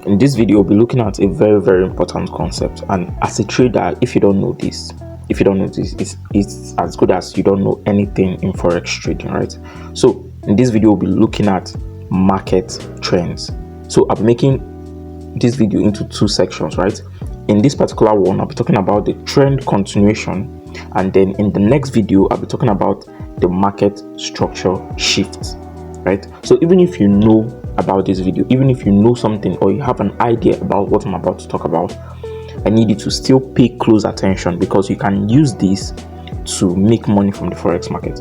In this video, we'll be looking at a very important concept, and as a trader, if you don't know this, it's as good as you don't know anything in forex trading, right? So in this video, we'll be looking at market trends. So I'm making this video into two sections, right? In this particular one, I'll be talking about the trend continuation, and then in the next video, I'll be talking about the market structure shift, right? So even if you know about this video, even if you know something or you have an idea about what I'm about to talk about, I need you to still pay close attention, because you can use this to make money from the forex market.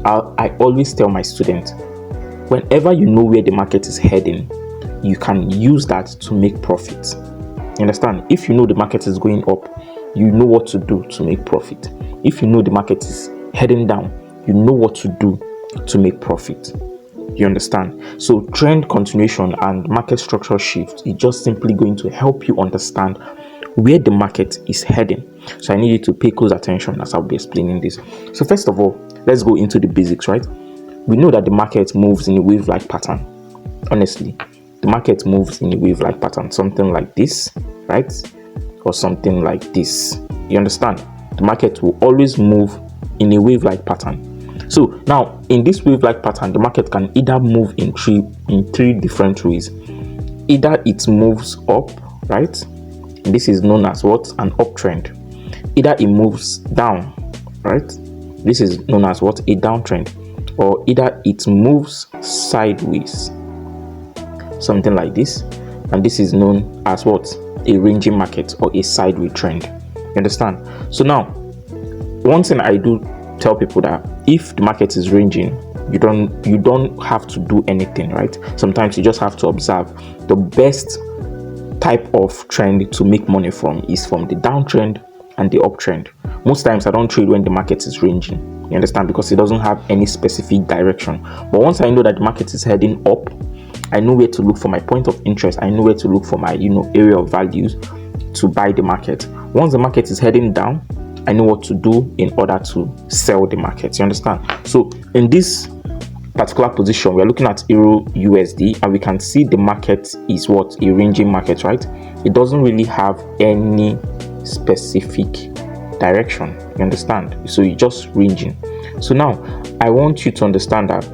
I always tell my students, whenever you know where the market is heading, you can use that to make profits. You understand? If you know the market is going up, you know what to do to make profit. If you know the market is heading down, you know what to do to make profit. You understand? So trend continuation and market structure shift is just simply going to help you understand where the market is heading. So I need you to pay close attention as I'll be explaining this. So first of all, let's go into the basics, right? We know that the market moves in a wave-like pattern. Honestly, the market moves in a wave-like pattern, something like this, right? Or something like this. You understand? The market will always move in a wave-like pattern. So now in this wave-like pattern, the market can either move in three different ways. Either it moves up, right? And this is known as what? An uptrend. Either it moves down, right? This is known as what? A downtrend. Or either it moves sideways, something like this, and this is known as what? A ranging market or a sideways trend. You understand? So now, one thing I do tell people, that if the market is ranging, you don't have to do anything, right? Sometimes you just have to observe. The best type of trend to make money from is from the downtrend and the uptrend. Most times I don't trade when the market is ranging, you understand, because it doesn't have any specific direction. But once I know that the market is heading up, I know where to look for my point of interest. I know where to look for my area of values to buy the market. Once the market is heading down, I know what to do in order to sell the market. You understand? So in this particular position, we are looking at Euro USD, and we can see the market is what? A ranging market, right? It doesn't really have any specific direction. You understand? So it's just ranging. So now I want you to understand that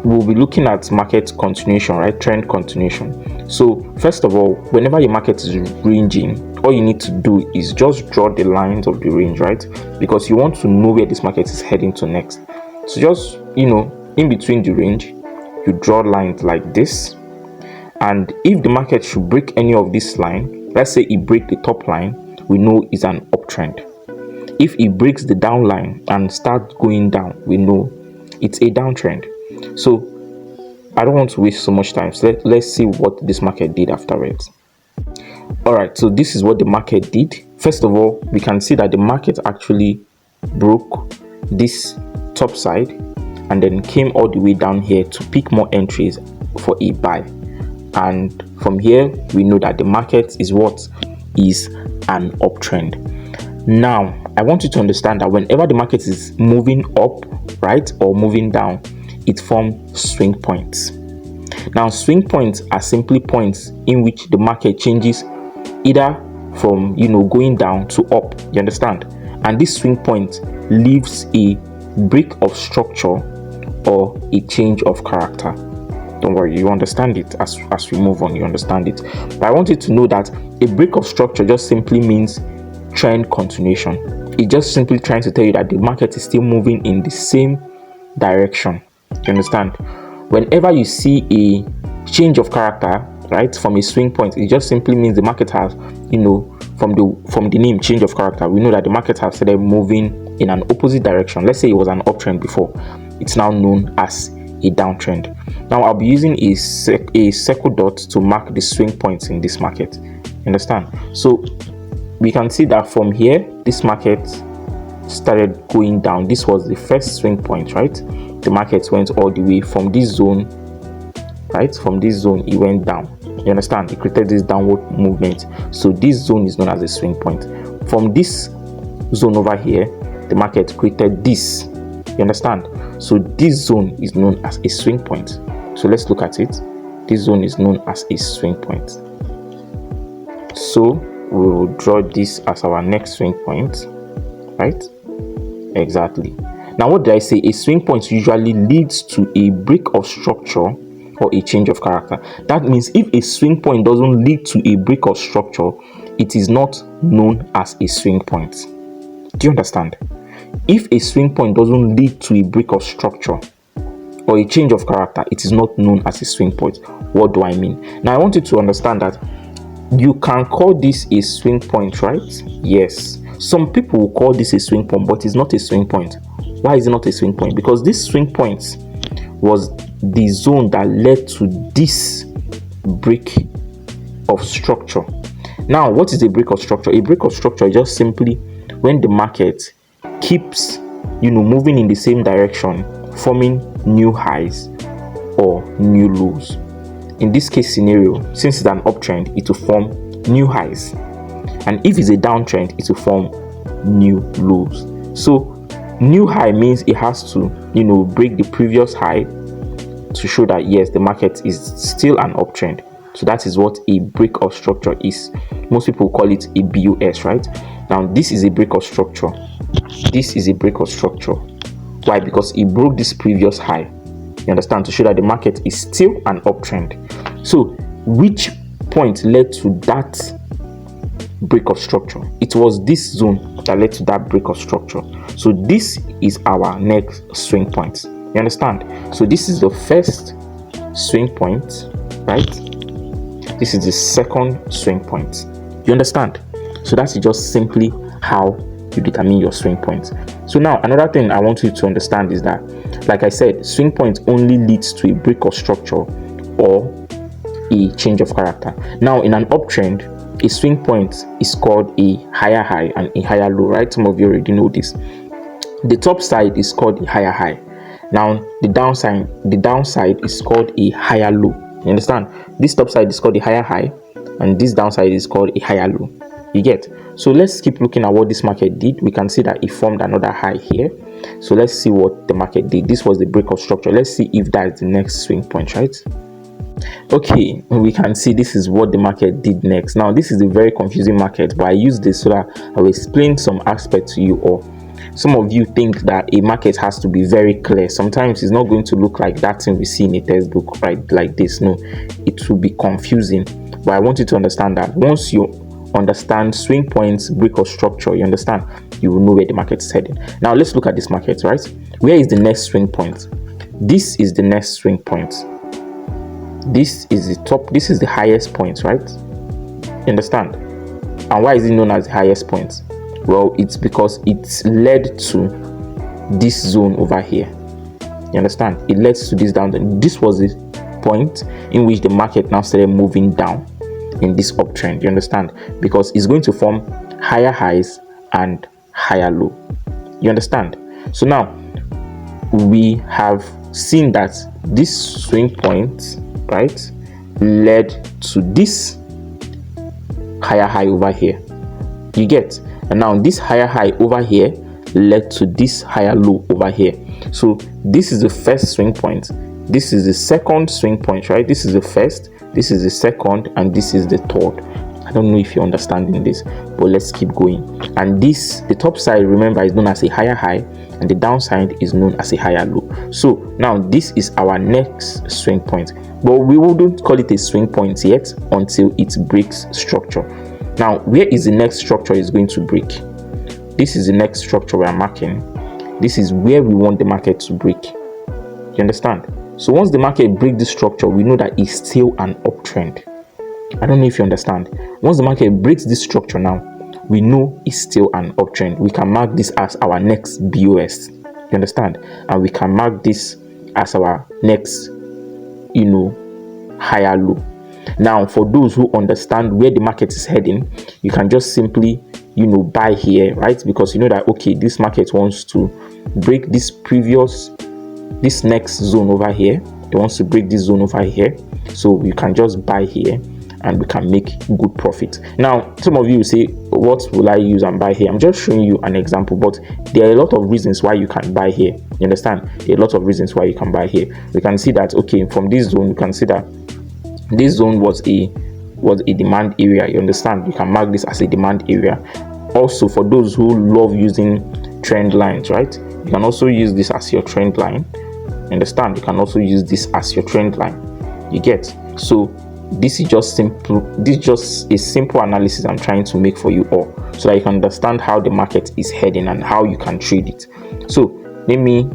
we'll be looking at market continuation, right? Trend continuation. So first of all, whenever your market is ranging, all you need to do is just draw the lines of the range, right? Because you want to know where this market is heading to next. So just, in between the range, you draw lines like this. And if the market should break any of this line, let's say it breaks the top line, we know it's an uptrend. If it breaks the down line and starts going down, we know it's a downtrend. So I don't want to waste so much time. So let's see what this market did afterwards. All right, so this is what the market did. First of all, we can see that the market actually broke this top side and then came all the way down here to pick more entries for a buy. And from here, we know that the market is what? Is an uptrend. Now, I want you to understand that whenever the market is moving up, right, or moving down, it forms swing points. Now, swing points are simply points in which the market changes either from going down to up. You understand? And this swing point leaves a break of structure or a change of character. Don't worry, you understand it as we move on. You understand it. But I want you to know that a break of structure just simply means trend continuation. It's just simply trying to tell you that the market is still moving in the same direction. You understand? Whenever you see a change of character, right, from a swing point, it just simply means the market has, from the name change of character, we know that the market has started moving in an opposite direction. Let's say it was an uptrend before, it's now known as a downtrend. Now I'll be using a circle dot to mark the swing points in this market. You understand? So we can see that from here, this market started going down. This was the first swing point, right? The market went all the way from this zone, right? From this zone, it went down. You understand? It created this downward movement. So this zone is known as a swing point. From this zone over here, the market created this. You understand? So this zone is known as a swing point. So let's look at it. This zone is known as a swing point. So we will draw this as our next swing point, right? Exactly. Now, what did I say? A swing point usually leads to a break of structure or a change of character. That means if a swing point doesn't lead to a break of structure, it is not known as a swing point. Do you understand? If a swing point doesn't lead to a break of structure or a change of character, it is not known as a swing point. What do I mean? Now, I want you to understand that you can call this a swing point, right? Yes. Some people will call this a swing point, but it's not a swing point. Why is it not a swing point? Because this swing point was the zone that led to this break of structure. Now, what is a break of structure? A break of structure is just simply when the market keeps, moving in the same direction, forming new highs or new lows. In this case scenario, since it's an uptrend, it will form new highs, and if it's a downtrend, it will form new lows. So new high means it has to break the previous high to show that yes, the market is still an uptrend. So that is what a break of structure is. Most people call it a BOS, right? Now this is a break of structure. This is a break of structure. Why? Because it broke this previous high, you understand, to show that the market is still an uptrend. So which point led to that break of structure? It was this zone that led to that break of structure. So this is our next swing point. You understand? So this is the first swing point, right? This is the second swing point. You understand? So that's just simply how you determine your swing point. So now another thing I want you to understand is that, like I said, swing point only leads to a break of structure or a change of character. Now in an uptrend, a swing point is called a higher high and a higher low, right? Some of you already know this. The top side is called a higher high. Now the downside is called a higher low. You understand? This top side is called a higher high and this downside is called a higher low. You get? So let's keep looking at what this market did. We can see that it formed another high here. So let's see what the market did. This was the break of structure. Let's see if that's the next swing point, right? Okay, we can see this is what the market did next. Now this is a very confusing market, but I use this so that I will explain some aspects to you. Or some of you think that a market has to be very clear. Sometimes it's not going to look like that thing we see in a textbook, right? Like this. No, it will be confusing. But I want you to understand that once you understand swing points, break of structure, you understand, you will know where the market is heading. Now let's look at this market, right? Where is the next swing point? This is the next swing point. This is the top, this is the highest point, right? You understand? And why is it known as the highest point? Well, it's because it's led to this zone over here. You understand? It led to this down. This was the point in which the market now started moving down in this uptrend. You understand? Because it's going to form higher highs and higher low. You understand? So now we have seen that this swing point, right, led to this higher high over here. You get? And now this higher high over here led to this higher low over here. So this is the first swing point. This is the second swing point, right? This is the first, this is the second, and this is the third. I don't know if you're understanding this, but let's keep going. And this, the top side, remember, is known as a higher high, and the downside is known as a higher low. So now this is our next swing point, but we wouldn't call it a swing point yet until it breaks structure. Now, where is the next structure is going to break? This is the next structure we are marking. This is where we want the market to break. You understand? So once the market breaks this structure, we know that it's still an uptrend. I don't know if you understand. Once the market breaks this structure now, we know it's still an uptrend. We can mark this as our next BOS. You understand? And we can mark this as our next, higher low. Now, for those who understand where the market is heading, you can just simply, buy here, right? Because you know that, okay, this market wants to break this next zone over here. It wants to break this zone over here. So you can just buy here and we can make good profit. Now, some of you will say, what will I use and buy here? I'm just showing you an example, but there are a lot of reasons why you can buy here. You understand? There are a lot of reasons why you can buy here. We can see that, okay, from this zone, you can see that This zone was a demand area. You understand? You can mark this as a demand area. Also, for those who love using trend lines, right, you can also use this as your trend line. You understand? You can also use this as your trend line. You get? So this is just simple. This is just a simple analysis I'm trying to make for you all, so that you can understand how the market is heading and how you can trade it. So let me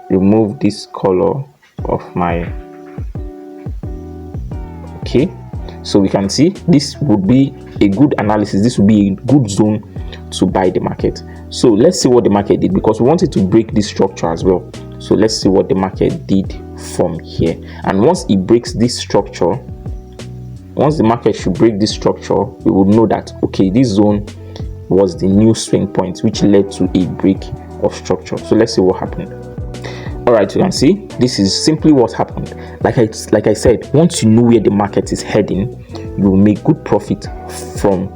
remove this color of my, okay, so we can see this would be a good analysis. This would be a good zone to buy the market. So let's see what the market did, because we wanted to break this structure as well. So let's see what the market did from here. And once it breaks this structure, once the market should break this structure, we would know that, okay, this zone was the new swing point, which led to a break of structure. So let's see what happened. All right, you can see this is simply what happened. Like I said, once you know where the market is heading, you will make good profit from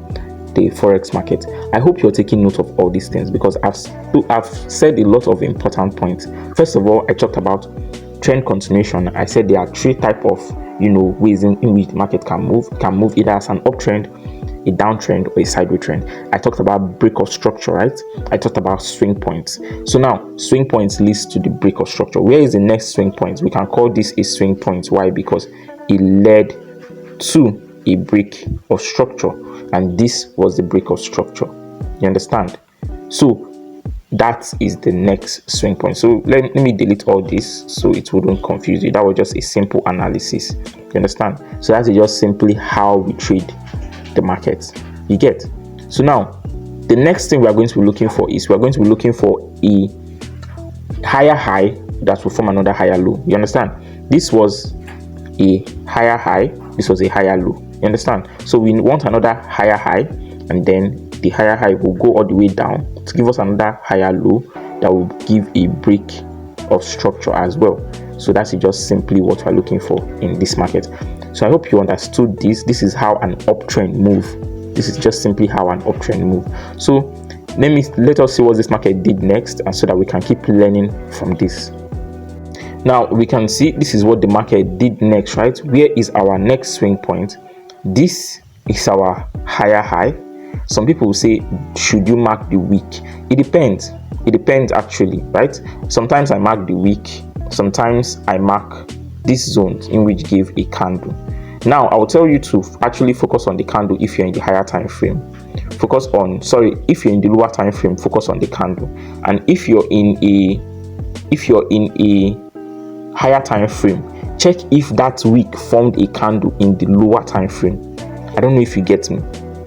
the forex market. I hope you're taking note of all these things, because I've said a lot of important points. First of all, I talked about trend continuation. I said there are three types of ways in which the market can move. It can move either as an uptrend, a downtrend, or a sideways trend. I talked about break of structure, right? I talked about swing points. So now swing points leads to the break of structure. Where is the next swing point? We can call this a swing point. Why? Because it led to a break of structure, and this was the break of structure. You understand? So that is the next swing point. So let me delete all this so it wouldn't confuse you. That was just a simple analysis. You understand? So that's just simply how we trade the market. You get? So now the next thing we are going to be looking for is we are going to be looking for a higher high that will form another higher low. You understand? This was a higher high, this was a higher low. You understand? So we want another higher high, and then the higher high will go all the way down to give us another higher low that will give a break of structure as well. So that's just simply what we're looking for in this market. So I hope you understood this. This is how an uptrend move. This is just simply how an uptrend move. So let us see what this market did next, and so that we can keep learning from this. Now we can see this is what the market did next, right? Where is our next swing point? This is our higher high. Some people will say, should you mark the week? It depends. It depends actually, right? Sometimes I mark the week. Sometimes I mark this zone in which gave a candle. Now I will tell you to actually focus on the candle if you're in the higher time frame. If you're in the lower time frame, focus on the candle. And if you're in a higher time frame, check if that week formed a candle in the lower time frame. I don't know if you get me.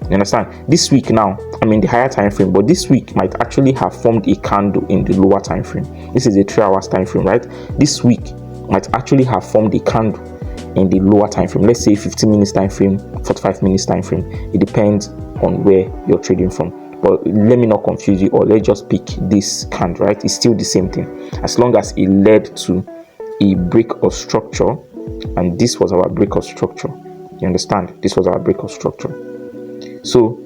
You understand? This week now, I'm in the higher time frame, but this week might actually have formed a candle in the lower time frame. This is a 3 hours time frame, right? This week might actually have formed a candle in the lower time frame. Let's say 15 minutes time frame, 45 minutes time frame. It depends on where you're trading from. But let me not confuse you, or let's just pick this candle, right? It's still the same thing. As long as it led to a break of structure, and this was our break of structure. You understand? This was our break of structure. So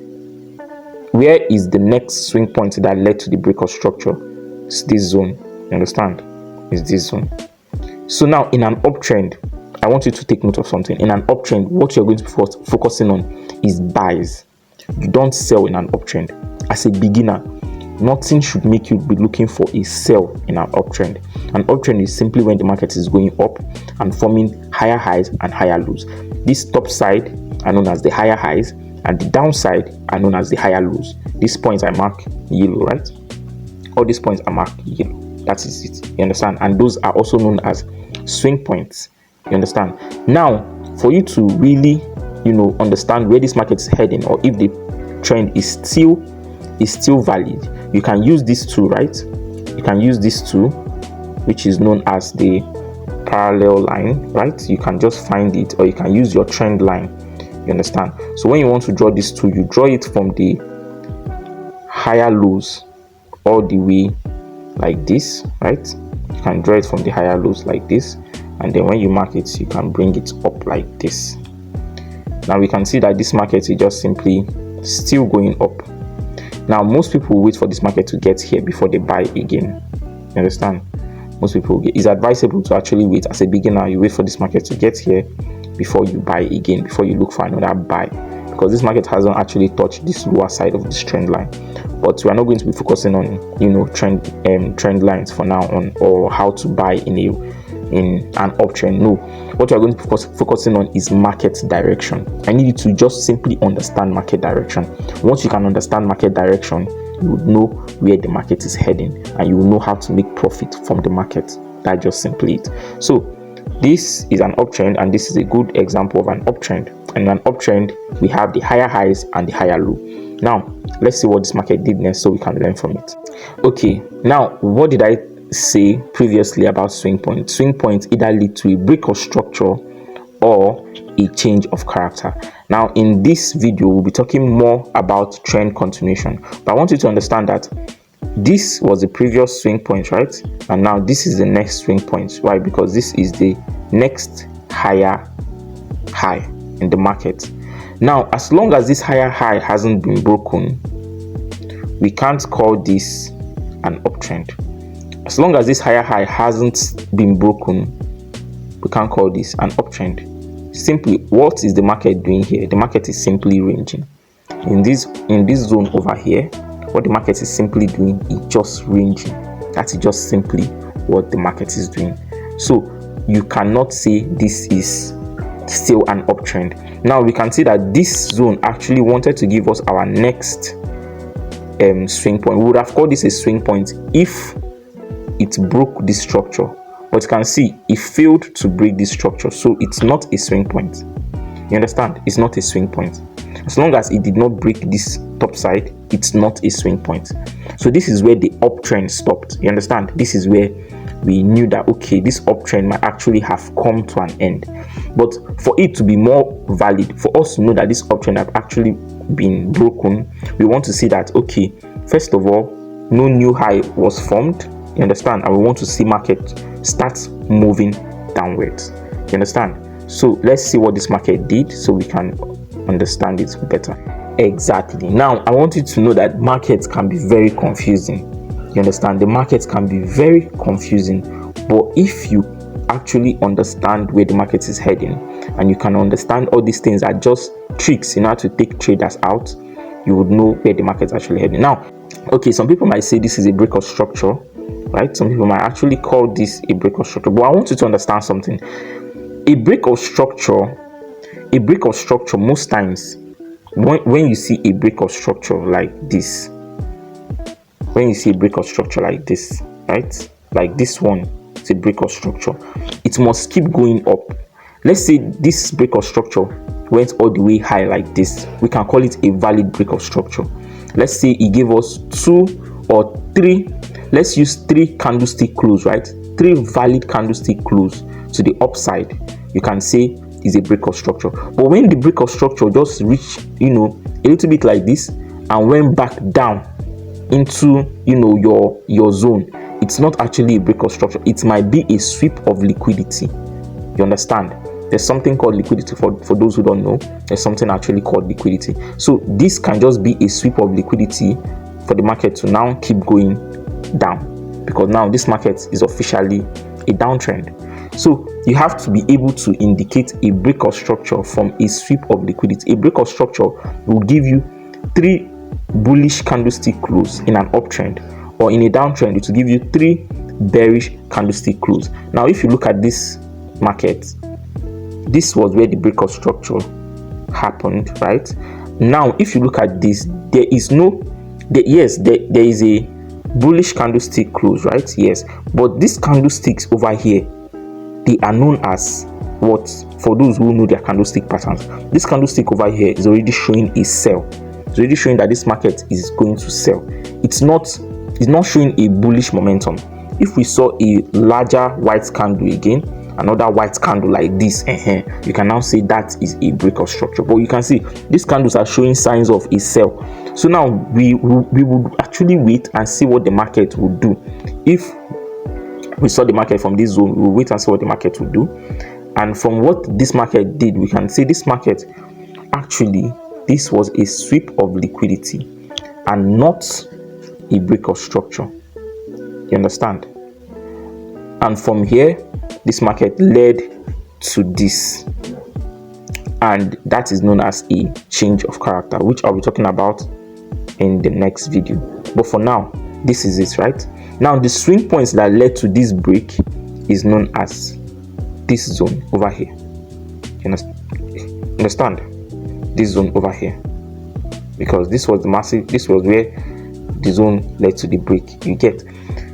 where is the next swing point that led to the break of structure? It's this zone. You understand? It's this zone. So now in an uptrend, I want you to take note of something. In an uptrend, what you're going to be focusing on is buys. You don't sell in an uptrend. As a beginner, nothing should make you be looking for a sell in an uptrend. An uptrend is simply when the market is going up and forming higher highs and higher lows. This top side are known as the higher highs, and the downside are known as the higher lows. These points I mark yellow, right? All these points are marked yellow. That is it. You understand? And those are also known as swing points. You understand? Now, for you to really, understand where this market is heading, or if the trend is still valid, you can use this tool, right? You can use this tool, which is known as the parallel line, right? You can just find it, or you can use your trend line. You understand? So when you want to draw this tool, you draw it from the higher lows all the way like this, right? You can draw it from the higher lows like this, and then when you mark it, you can bring it up like this. Now we can see that this market is just simply still going up. Now most people wait for this market to get here before they buy again. You understand? Most people, it's advisable to actually wait. As a beginner, you wait for this market to get here, before you buy again, before you look for another buy, because this market hasn't actually touched this lower side of this trend line. But we are not going to be focusing on trend lines for now, on or how to buy in an uptrend. No, what we are going to be focusing on is market direction. I need you to just simply understand market direction. Once you can understand market direction, you would know where the market is heading, and you will know how to make profit from the market. That's just simply it. So this is an uptrend, and this is a good example of an uptrend. And in an uptrend, we have the higher highs and the higher low. Now let's see what this market did next, so we can learn from it. Okay, now what did I say previously about swing points? Swing points either lead to a break of structure or a change of character. Now in this video, we'll be talking more about trend continuation, but I want you to understand that this was the previous swing point, right? And now this is the next swing point. Why? Because this is the next higher high in the market. Now, as long as this higher high hasn't been broken, we can't call this an uptrend. As long as this higher high hasn't been broken, we can't call this an uptrend. Simply, what is the market doing here? The market is simply ranging. In this zone over here, what the market is simply doing is just ranging. That is just simply what the market is doing. So you cannot say this is still an uptrend. Now we can see that this zone actually wanted to give us our next swing point. We would have called this a swing point if it broke this structure, but you can see it failed to break this structure, so it's not a swing point. You understand? It's not a swing point. As long as it did not break this top side, it's not a swing point. So this is where the uptrend stopped. You understand? This is where we knew that, okay, this uptrend might actually have come to an end. But for it to be more valid, for us to know that this uptrend have actually been broken, we want to see that, okay, first of all, no new high was formed. You understand? And we want to see market start moving downwards. You understand? So let's see what this market did so we can understand it better. Exactly. Now I want you to know that markets can be very confusing. You understand? The markets can be very confusing, but if you actually understand where the market is heading, and you can understand all these things are just tricks in order to take traders out, you would know where the market is actually heading. Now, okay, some people might say this is a break of structure, right? Some people might actually call this a break of structure, but I want you to understand something. A break of structure most times, when you see a break of structure like this, right, like this one, it's a break of structure, it must keep going up. Let's say this break of structure went all the way high like this, we can call it a valid break of structure. Let's say it gave us 2 or 3, let's use 3 candlestick close, right? 3 valid candlestick close to the upside, you can say is a break of structure. But when the break of structure just reached, a little bit like this and went back down into, your zone, it's not actually a break of structure. It might be a sweep of liquidity. You understand? There's something called liquidity. For those who don't know, there's something actually called liquidity. So this can just be a sweep of liquidity for the market to now keep going down, because now this market is officially a downtrend. So you have to be able to indicate a break of structure from a sweep of liquidity. A break of structure will give you 3 bullish candlestick close in an uptrend, or in a downtrend it will give you 3 bearish candlestick close. Now if you look at this market, this was where the break of structure happened, right? Now if you look at this, there is a bullish candlestick close, right? Yes, but these candlesticks over here, they are known as what? For those who know their candlestick patterns, this candlestick over here is already showing a sell. It's already showing that this market is going to sell. It's not showing a bullish momentum. If we saw a larger white candle again, another white candle like this, you can now say that is a break of structure. But you can see these candles are showing signs of a sell. So now we would actually wait and see what the market would do. If we saw the market from this zone, we will wait and see what the market will do. And from what this market did, we can say this market actually, this was a sweep of liquidity and not a break of structure. You understand? And from here, this market led to this. and that is known as a change of character, which I'll be talking about in the next video. But for now, this is it, right? Now the swing points that led to this break is known as this zone over here. You understand? This zone over here, because this was where the zone led to the break. You get?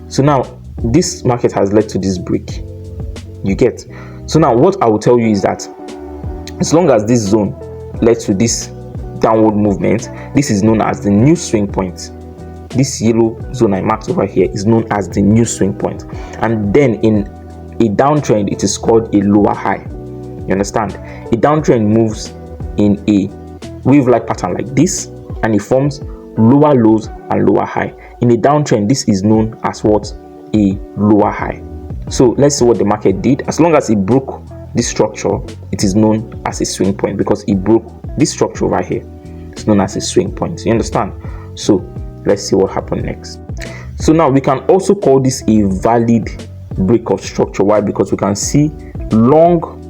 So now this market has led to this break. You get? So now what I will tell you is that as long as this zone led to this downward movement, this is known as the new swing point. This yellow zone I marked over here is known as the new swing point. And then in a downtrend, it is called a lower high. You understand? A downtrend moves in a wave-like pattern like this, and it forms lower lows and lower high. In a downtrend, this is known as what? A lower high. So let's see what the market did. As long as it broke this structure, it is known as a swing point, because it broke this structure over here. It's known as a swing point. You understand? So let's see what happened next. So now we can also call this a valid break of structure. Why? Because we can see long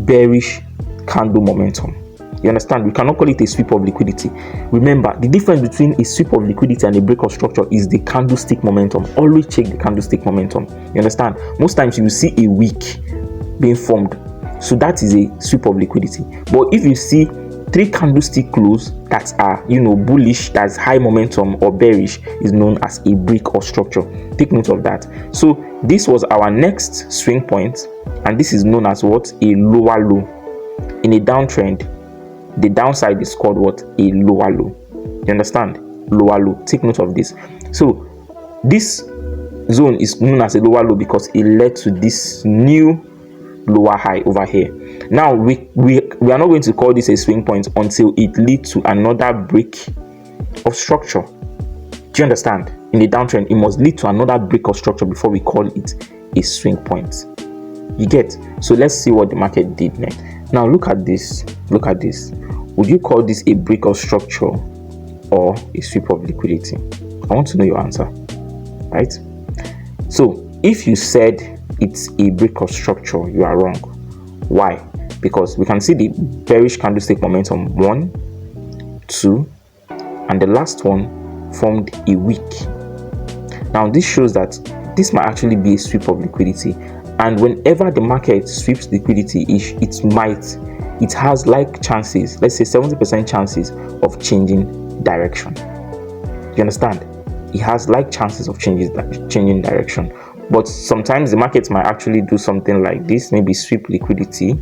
bearish candle momentum. You understand? We cannot call it a sweep of liquidity. Remember, the difference between a sweep of liquidity and a break of structure is the candlestick momentum. Always check the candlestick momentum. You understand? Most times you will see a wick being formed, so that is a sweep of liquidity. But if you see 3 candlestick close that are, bullish, that's high momentum, or bearish, is known as a break or structure. Take note of that. So this was our next swing point, and this is known as what? A lower low. In a downtrend, the downside is called what? A lower low. You understand? Lower low. Take note of this. So this zone is known as a lower low because it led to this new lower high over here. Now we are not going to call this a swing point until it leads to another break of structure. Do you understand? In a downtrend, it must lead to another break of structure before we call it a swing point. You get? So let's see what the market did next. Now look at this. Look at this. Would you call this a break of structure or a sweep of liquidity? I want to know your answer, right? So if you said it's a break of structure, you are wrong. Why? Because we can see the bearish candlestick momentum 1, 2, and the last one formed a wick. Now this shows that this might actually be a sweep of liquidity, and whenever the market sweeps liquidity, it has like chances, let's say 70% chances of changing direction. You understand? It has like chances of changing direction. But sometimes the market might actually do something like this, maybe sweep liquidity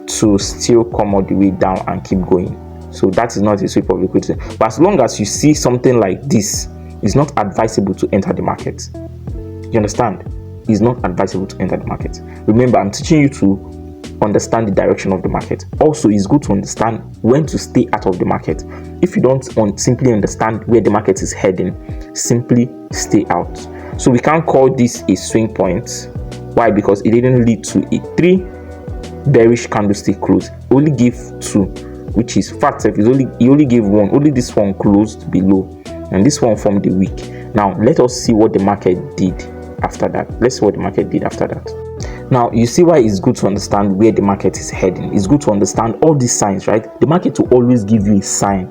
to still come all the way down and keep going. So that is not a sweep of liquidity. But as long as you see something like this, it's not advisable to enter the market. You understand? It's not advisable to enter the market. Remember, I'm teaching you to understand the direction of the market. Also, it's good to understand when to stay out of the market. If you don't simply understand where the market is heading, simply stay out. So we can't call this a swing point. Why? Because it didn't lead to a 3 bearish candlestick close. Only gave 2, which is fact. He only gave 1. Only this one closed below, and this one formed the wick. Now let us see what the market did after that. Let's see what the market did after that. Now you see why it's good to understand where the market is heading. It's good to understand all these signs, right? The market will always give you a sign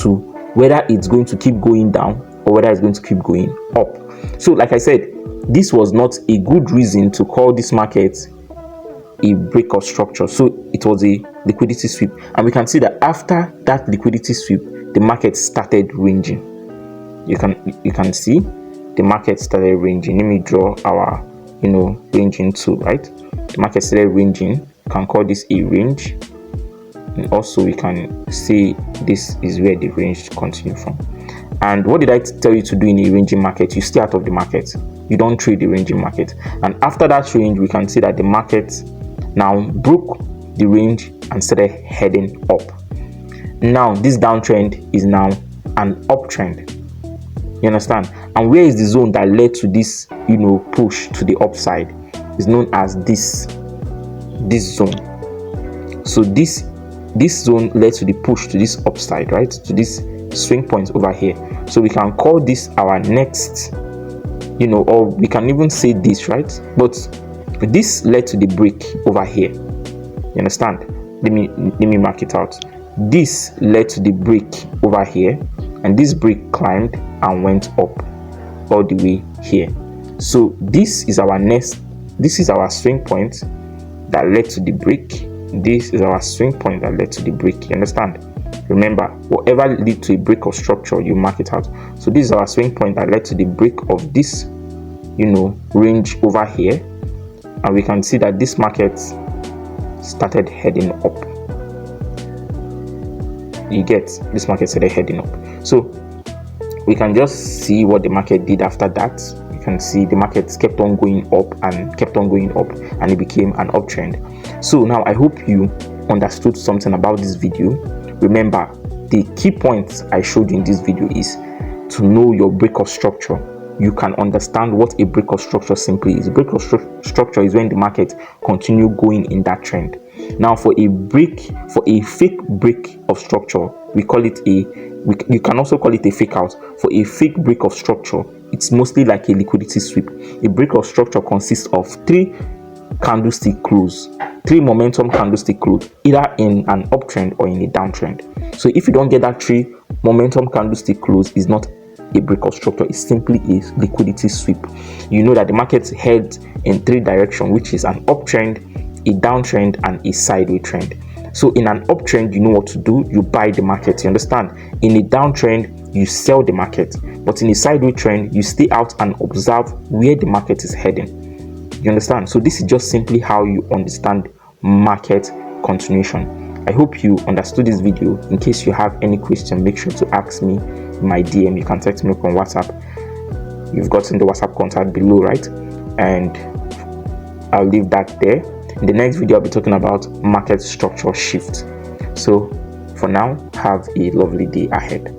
to whether it's going to keep going down or whether it's going to keep going up. So like I said, this was not a good reason to call this market a break of structure. So it was a liquidity sweep, and we can see that after that liquidity sweep, the market started ranging. You can see the market started ranging. Let me draw our ranging tool, right? The market started ranging. You can call this a range, and also we can say this is where the range continue from. And what did I tell you to do in a ranging market? You stay out of the market. You don't trade the ranging market. And after that range, we can see that the market now broke the range and started heading up. Now this downtrend is now an uptrend. You understand? And where is the zone that led to this push to the upside? Is known as this zone. So this zone led to the push to this upside, right? To this swing point over here. So we can call this our next, or we can even say this, right? But this led to the break over here. You understand? let me mark it out. This led to the break over here, and this break climbed and went up all the way here. So this is our swing point that led to the break. This is our swing point that led to the break. You understand? Remember, whatever lead to a break of structure, you mark it out. So this is our swing point that led to the break of this, range over here, and we can see that this market started heading up. You get, this market started heading up. So we can just see what the market did after that. You can see the market kept on going up and kept on going up, and it became an uptrend. So now I hope you understood something about this video. Remember, the key points I showed you in this video is to know your break of structure. You can understand what a break of structure simply is. A break of structure is when the market continue going in that trend. Now, for a fake break of structure, we call it you can also call it a fake out. For a fake break of structure, it's mostly like a liquidity sweep. A break of structure consists of 3 candlestick close, 3 momentum candlestick close, either in an uptrend or in a downtrend. So if you don't get that 3 momentum candlestick close, is not a break of structure, it's simply a liquidity sweep. You know that the market heads in 3 directions, which is an uptrend, a downtrend, and a sideways trend. So in an uptrend, you know what to do. You buy the market. You understand? In a downtrend, you sell the market. But in a sideways trend, you stay out and observe where the market is heading. You understand? So this is just simply how you understand market continuation. I hope you understood this video. In case you have any question, make sure to ask me in my DM. You can text me up on WhatsApp. You've gotten the WhatsApp contact below, right? And I'll leave that there. In the next video, I'll be talking about market structure shift. So for now, have a lovely day ahead.